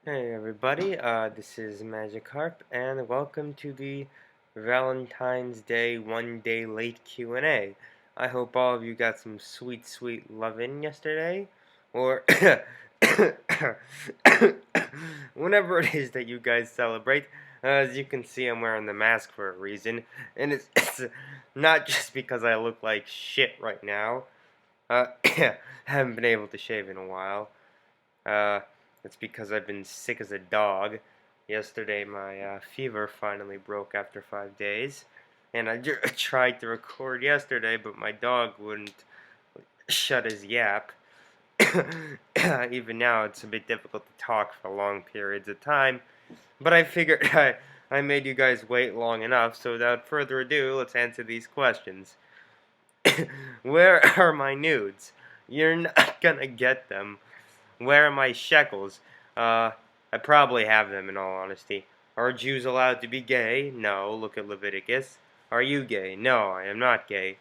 Hey everybody, this is Magic Harp, and welcome to the Valentine's Day one day late Q&A. I hope all of you got some sweet, sweet lovin' yesterday, or whenever it is that you guys celebrate. As you can see, I'm wearing the mask for a reason, and it's not just because I look like shit right now. Haven't been able to shave in a while. Uh, it's because I've been sick as a dog. Yesterday, my fever finally broke after 5 days, and I tried to record yesterday, but my dog wouldn't shut his yap. Even now, it's a bit difficult to talk for long periods of time, but I figured I made you guys wait long enough, so without further ado, let's answer these questions. Where are my nudes? You're not gonna get them. Where are my shekels? I probably have them in all honesty. Are Jews allowed to be gay? No, look at Leviticus. Are you gay? No, I am not gay.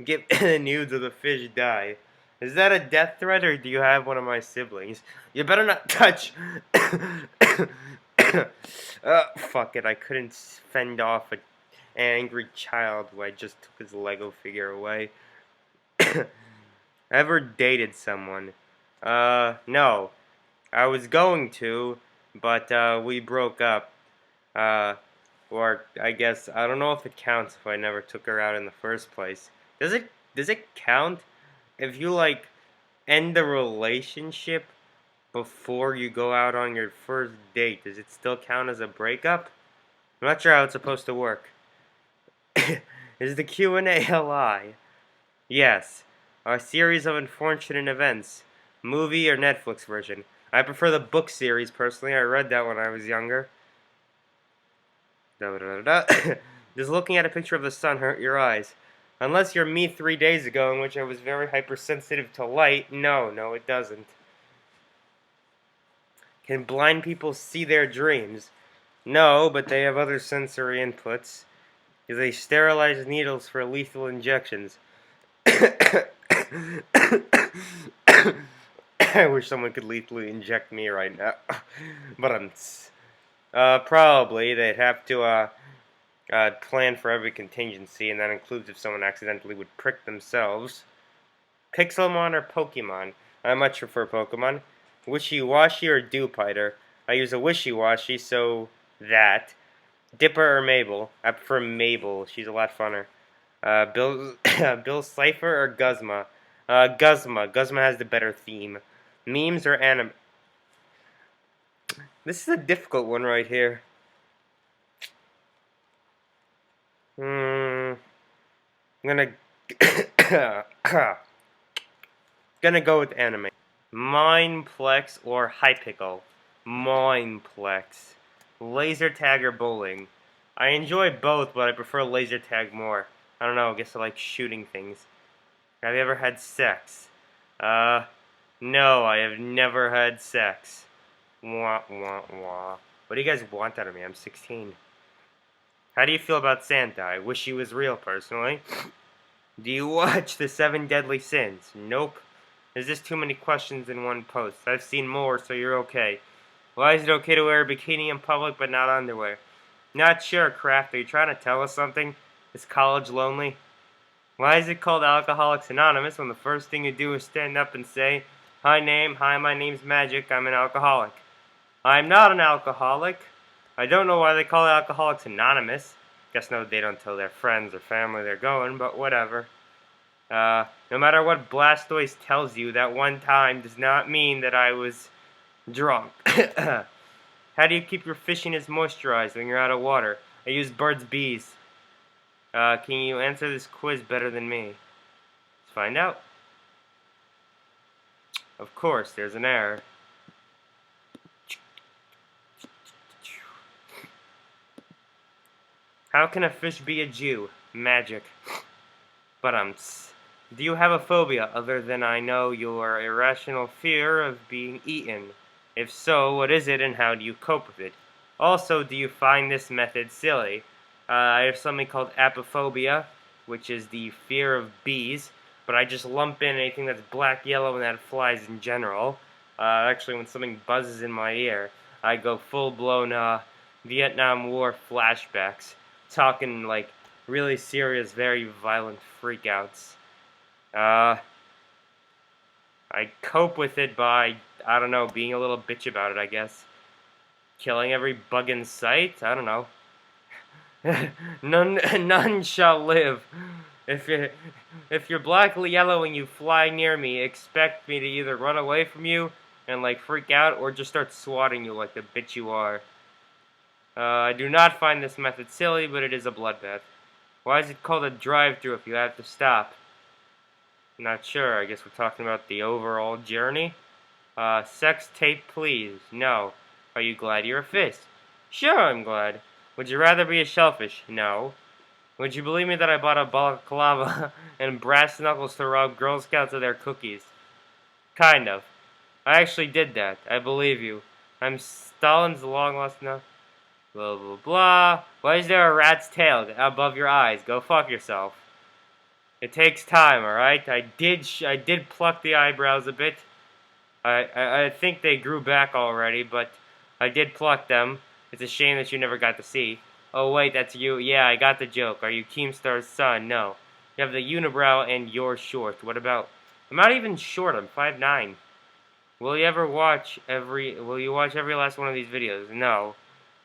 Get the nudes of the fish die. Is that a death threat or do you have one of my siblings? You better not touch. Fuck it, I couldn't fend off an angry child who I just took his Lego figure away. Ever dated someone? No. I was going to, but we broke up. Uh, or I guess I don't know if it counts if I never took her out in the first place. Does it count if you like end the relationship before you go out on your first date? Does it still count as a breakup? I'm not sure how it's supposed to work. Is the Q&A a lie? Yes. A series of unfortunate events. Movie or Netflix version. I prefer the book series personally. I read that when I was younger. Does looking at a picture of the sun hurt your eyes? Unless you're me 3 days ago, in which I was very hypersensitive to light, no, it doesn't. Can blind people see their dreams? No, but they have other sensory inputs. Do they sterilize needles for lethal injections? I wish someone could lethally inject me right now. But probably they'd have to plan for every contingency, and that includes if someone accidentally would prick themselves. Pixelmon or Pokemon? I much prefer Pokemon. Wishy-washy or Dewpider? I use a wishy-washy, so that. Dipper or Mabel? I prefer Mabel. She's a lot funner. Bill Cipher or Guzma? Guzma. Guzma has the better theme. Memes or anime? This is a difficult one right here. I'm gonna gonna go with anime. Mineplex or Hypixel? Mineplex. Laser tag or bowling? I enjoy both, but I prefer laser tag more. I don't know, I guess I like shooting things. Have you ever had sex? No, I have never had sex. Wah, wah, wah. What do you guys want out of me? I'm 16. How do you feel about Santa? I wish he was real, personally. Do you watch The Seven Deadly Sins? Nope. There's just too many questions in one post. I've seen more, so you're okay. Why is it okay to wear a bikini in public but not underwear? Not sure, Kraft. Are you trying to tell us something? Is college lonely? Why is it called Alcoholics Anonymous when the first thing you do is stand up and say, Hi, my name's Magic, I'm an alcoholic. I'm not an alcoholic. I don't know why they call it Alcoholics Anonymous. Guess no, they don't tell their friends or family they're going, but whatever. No matter what Blastoise tells you, that one time does not mean that I was drunk. How do you keep your fishiness moisturized when you're out of water? I use Burt's Bees. Can you answer this quiz better than me? Let's find out. Of course, there's an error. How can a fish be a Jew? Magic. But do you have a phobia other than I know your irrational fear of being eaten? If so, what is it and how do you cope with it? Also, do you find this method silly? I have something called apophobia, which is the fear of bees, but I just lump in anything that's black, yellow, and that flies in general. Actually, when something buzzes in my ear. I go full-blown Vietnam War flashbacks, talking like really serious, very violent freakouts. Uh, I cope with it by, I don't know, being a little bitch about it, I guess. Killing every bug in sight? I don't know. None shall live. If you if you're black or yellow and you fly near me, expect me to either run away from you and like freak out or just start swatting you like the bitch you are. I do not find this method silly, but it is a bloodbath. Why is it called a drive-thru if you have to stop? Not sure. I guess we're talking about the overall journey. Sex tape, please. No. Are you glad you're a fist? Sure, I'm glad. Would you rather be a shellfish? No. Would you believe me that I bought a balaclava and brass knuckles to rob Girl Scouts of their cookies? Kind of. I actually did that. I believe you. I'm Stalin's long lost now. Blah blah blah. Why is there a rat's tail above your eyes? Go fuck yourself. It takes time, alright? I did pluck the eyebrows a bit. I think they grew back already, but I did pluck them. It's a shame that you never got to see. Oh wait, that's you. Yeah, I got the joke. Are you Keemstar's son? No. You have the unibrow and you're short. What about? I'm not even short. I'm 5'9". Will you watch every last one of these videos? No.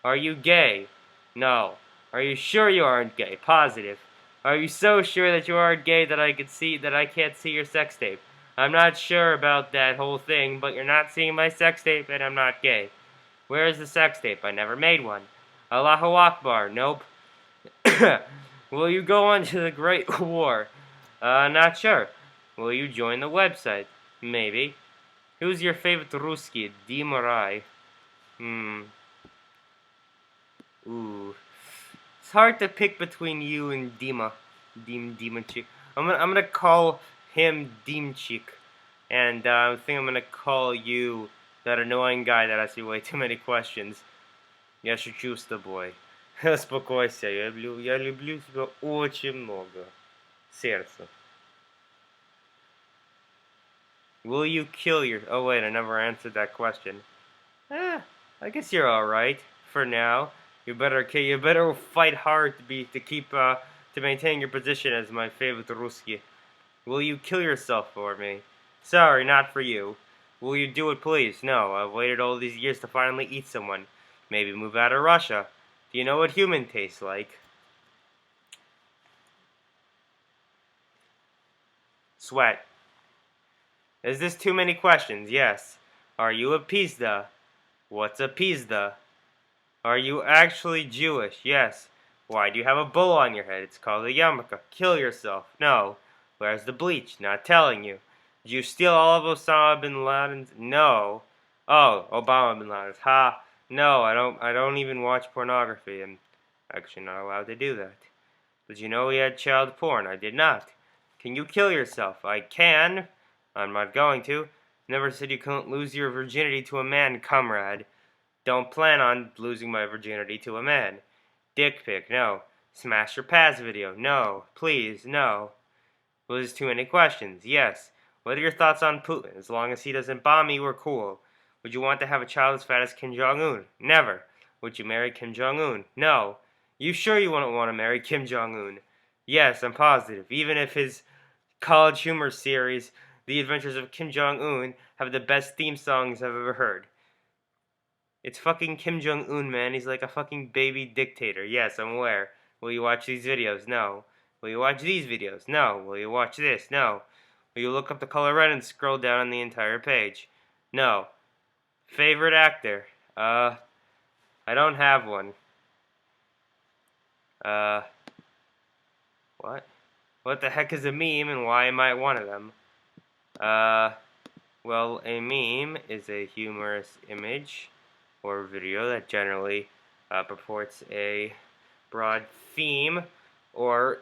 Are you gay? No. Are you sure you aren't gay? Positive. Are you so sure that you aren't gay that I can't see your sex tape? I'm not sure about that whole thing, but you're not seeing my sex tape and I'm not gay. Where is the sex tape? I never made one. Allahu Akbar. Nope. Will you go on to the Great War? Not sure. Will you join the website? Maybe. Who's your favorite Ruski? Dim or I? Ooh. It's hard to pick between you and Dima. Dimachik. I'm gonna call him Dimchik. And I think I'm gonna call you that annoying guy that asks you way too many questions. Я шучу с тобой. Успокойся, я люблю тебя очень много. Сердце. Will you kill your... Oh wait, I never answered that question. I guess you're alright. For now. You better fight hard to maintain your position as my favorite Ruski. Will you kill yourself for me? Sorry, not for you. Will you do it, please? No, I've waited all these years to finally eat someone. Maybe move out of Russia. Do you know what human tastes like? Sweat. Is this too many questions? Yes. Are you a pizda? What's a pizda? Are you actually Jewish? Yes. Why do you have a bull on your head? It's called a yarmulke. Kill yourself. No. Where's the bleach? Not telling you. Did you steal all of Osama bin Laden's? No. Oh, Obama bin Laden's. Ha. No, I don't even watch pornography. I'm actually not allowed to do that. Did you know he had child porn? I did not. Can you kill yourself? I can. I'm not going to. Never said you couldn't lose your virginity to a man, comrade. Don't plan on losing my virginity to a man. Dick pic, no. Smash your pass video, no. Please, no. Well, there's too many questions, yes. What are your thoughts on Putin? As long as he doesn't bomb me, we're cool. Would you want to have a child as fat as Kim Jong-un? Never. Would you marry Kim Jong-un? No. You sure you wouldn't want to marry Kim Jong-un? Yes, I'm positive. Even if his college humor series, The Adventures of Kim Jong-un, have the best theme songs I've ever heard. It's fucking Kim Jong-un, man. He's like a fucking baby dictator. Yes, I'm aware. Will you watch these videos? No. Will you watch these videos? No. Will you watch this? No. Will you look up the color red and scroll down on the entire page? No. Favorite actor? I don't have one. What? What the heck is a meme and why am I one of them? Well, a meme is a humorous image or video that generally purports a broad theme or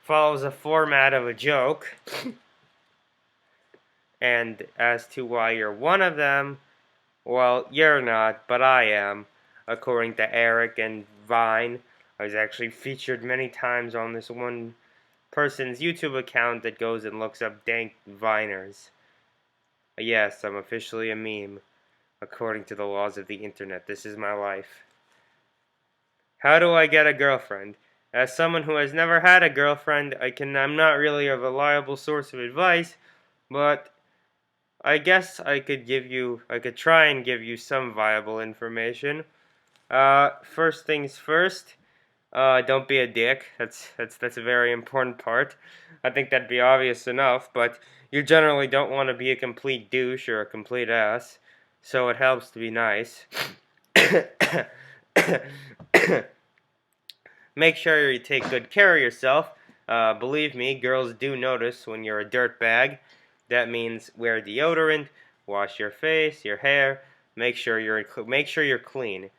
follows a format of a joke. And as to why you're one of them, well, you're not, but I am. According to Eric and Vine, I was actually featured many times on this one person's YouTube account that goes and looks up dank Viners. Yes, I'm officially a meme. according to the laws of the internet. This is my life. How do I get a girlfriend? As someone who has never had a girlfriend, I'm not really a reliable source of advice, but I guess I could try and give you some viable information. First things first, don't be a dick. That's a very important part. I think that'd be obvious enough, but you generally don't want to be a complete douche or a complete ass, so it helps to be nice. Make sure you take good care of yourself. Believe me, girls do notice when you're a dirtbag. That means wear deodorant, wash your face, your hair. Make sure you're clean.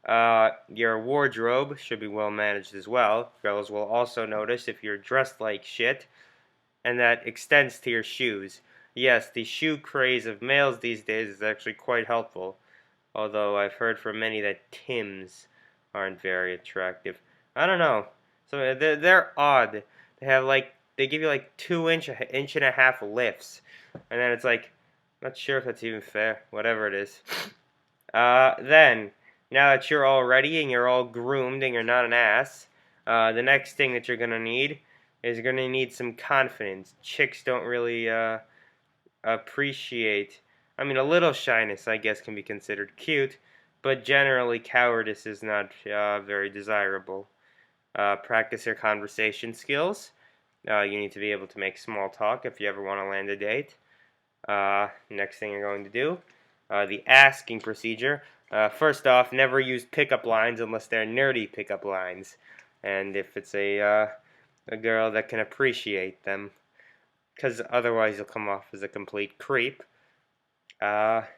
Your wardrobe should be well managed as well. Girls will also notice if you're dressed like shit, and that extends to your shoes. Yes, the shoe craze of males these days is actually quite helpful. Although I've heard from many that Tims aren't very attractive. I don't know. So they're odd. They give you like 2 inch and a half lifts, and then it's like, not sure if that's even fair. Whatever it is. Then now that you're all ready and you're all groomed and you're not an ass, the next thing that you're gonna need is you're gonna need some confidence. Chicks don't really appreciate. I mean, a little shyness, I guess, can be considered cute, but generally, cowardice is not very desirable. Practice your conversation skills. You need to be able to make small talk if you ever want to land a date. Next thing you're going to do, the asking procedure. First off, never use pickup lines unless they're nerdy pickup lines, and if it's a girl that can appreciate them, because otherwise you'll come off as a complete creep.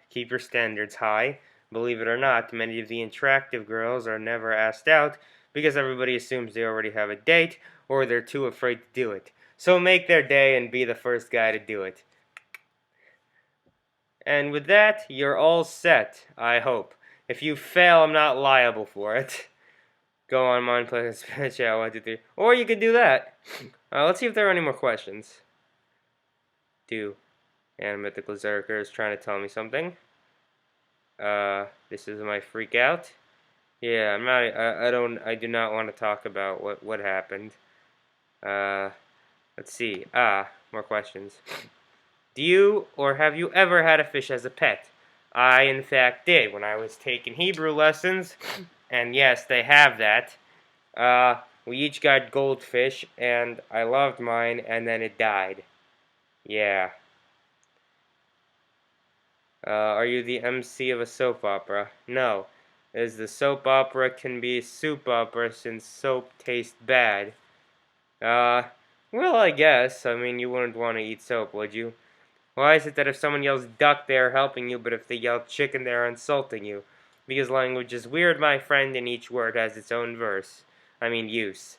Keep your standards high. Believe it or not, many of the attractive girls are never asked out because everybody assumes they already have a date or they're too afraid to do it. So make their day and be the first guy to do it. And with that, you're all set, I hope. If you fail, I'm not liable for it. Go on, mind, play, spin, out, 1, 2, 3. Or you could do that. Let's see if there are any more questions. And Mythical Zerker is trying to tell me something. This is my freak out. Yeah, I do not want to talk about what happened. Let's see. More questions. Do you or have you ever had a fish as a pet? I, in fact, did when I was taking Hebrew lessons. And yes, they have that. We each got goldfish, and I loved mine, and then it died. Yeah. Are you the MC of a soap opera? No. As the soap opera can be soup opera since soap tastes bad. Well, I guess. I mean, you wouldn't want to eat soap, would you? Why is it that if someone yells duck, they are helping you, but if they yell chicken, they are insulting you? Because language is weird, my friend, and each word has its own use.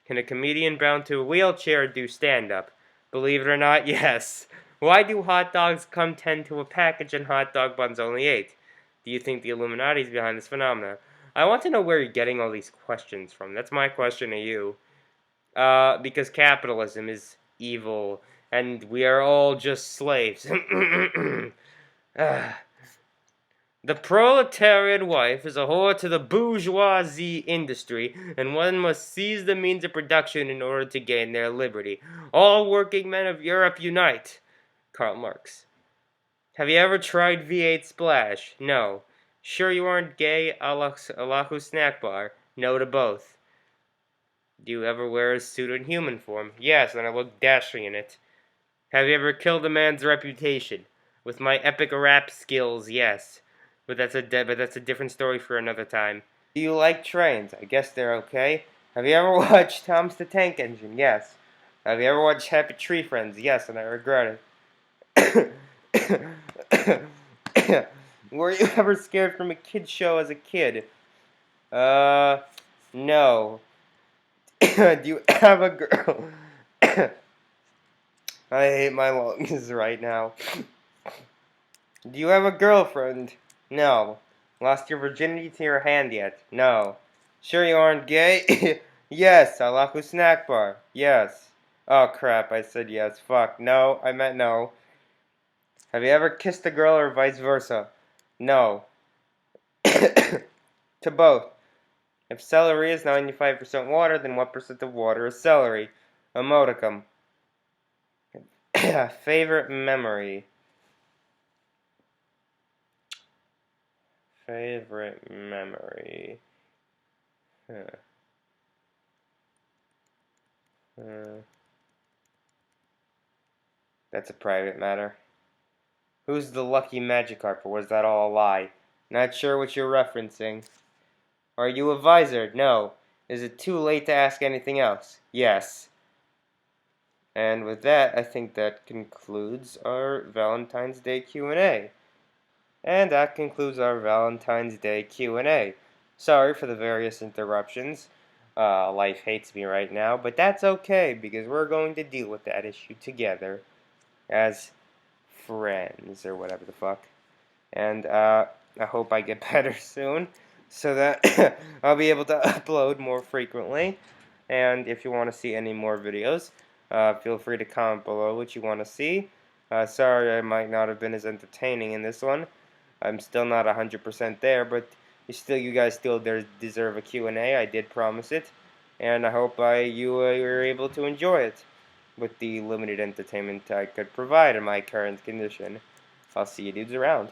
Can a comedian bound to a wheelchair do stand-up? Believe it or not, yes. Why do hot dogs come 10 to a package and hot dog buns only 8? Do you think the Illuminati is behind this phenomenon? I want to know where you're getting all these questions from. That's my question to you. Because capitalism is evil, and we are all just slaves. The proletarian wife is a whore to the bourgeoisie industry, and one must seize the means of production in order to gain their liberty. All working men of Europe unite. Karl Marx. Have you ever tried V8 Splash? No. Sure you aren't gay, Allahu Snack Bar? No to both. Do you ever wear a suit in human form? Yes, and I look dashing in it. Have you ever killed a man's reputation? With my epic rap skills, yes. But that's a different story for another time. Do you like trains? I guess they're okay. Have you ever watched Tom's the Tank Engine? Yes. Have you ever watched Happy Tree Friends? Yes, and I regret it. Were you ever scared from a kid's show as a kid? No. Do you have a girl? I hate my lungs right now. Do you have a girlfriend? No. Lost your virginity to your hand yet? No. Sure you aren't gay? Yes. Allahu Snack Bar? Yes. Oh crap, I said yes. Fuck. No, I meant no. Have you ever kissed a girl or vice versa? No. To both. If celery is 95% water, then what percent of water is celery? A modicum. Favorite memory. Favorite memory. Huh. That's a private matter. Who's the lucky Magikarp, or was that all a lie? Not sure what you're referencing. Are you a visor? No. Is it too late to ask anything else? Yes. And with that, I think that concludes our Valentine's Day Q&A. And that concludes our Valentine's Day Q&A. Sorry for the various interruptions. Life hates me right now, but that's okay because we're going to deal with that issue together as friends or whatever the fuck. And I hope I get better soon so that I'll be able to upload more frequently. And if you want to see any more videos, feel free to comment below what you want to see. Sorry I might not have been as entertaining in this one. I'm still not 100% there, but you guys still deserve a Q&A. I did promise it. And I hope you were able to enjoy it with the limited entertainment I could provide in my current condition. I'll see you dudes around.